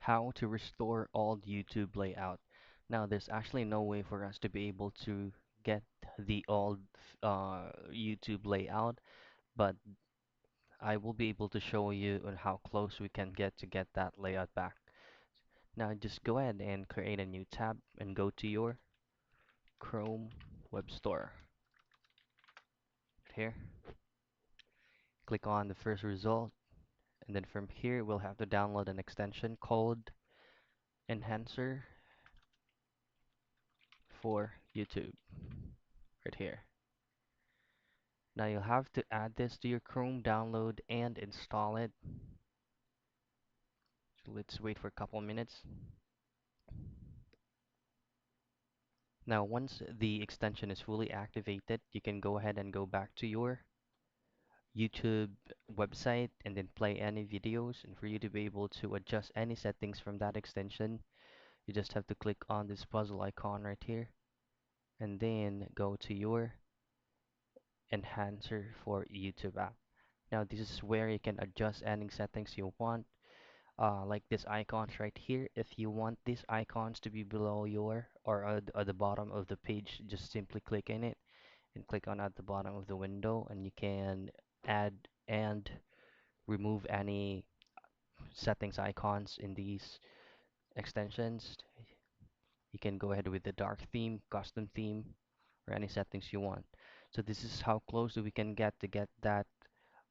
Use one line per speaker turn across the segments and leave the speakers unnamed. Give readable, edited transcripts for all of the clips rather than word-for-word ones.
How to restore old YouTube layout. Now, there's actually no way for us to be able to get the old YouTube layout, but I will be able to show you on how close we can get that layout back. Now, just go ahead and create a new tab and go to your Chrome Web Store. Here, click on the first result, and then from here, we'll have to download an extension called Enhancer for YouTube, right here. Now you'll have to add this to your Chrome, download and install it. So let's wait for a couple minutes. Now once the extension is fully activated, you can go ahead and go back to your YouTube website and then play any videos. And for you to be able to adjust any settings from that extension, you just have to click on this puzzle icon right here and then go to your enhancer for YouTube app. Now this is where you can adjust any settings you want, like this icons right here. If you want these icons to be below your or at the bottom of the page, just simply click in it and click on at the bottom of the window, and you can add and remove any settings icons in these extensions. You can go ahead with the dark theme, custom theme, or any settings you want. So this is how close we can get to get that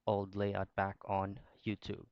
old layout back on YouTube.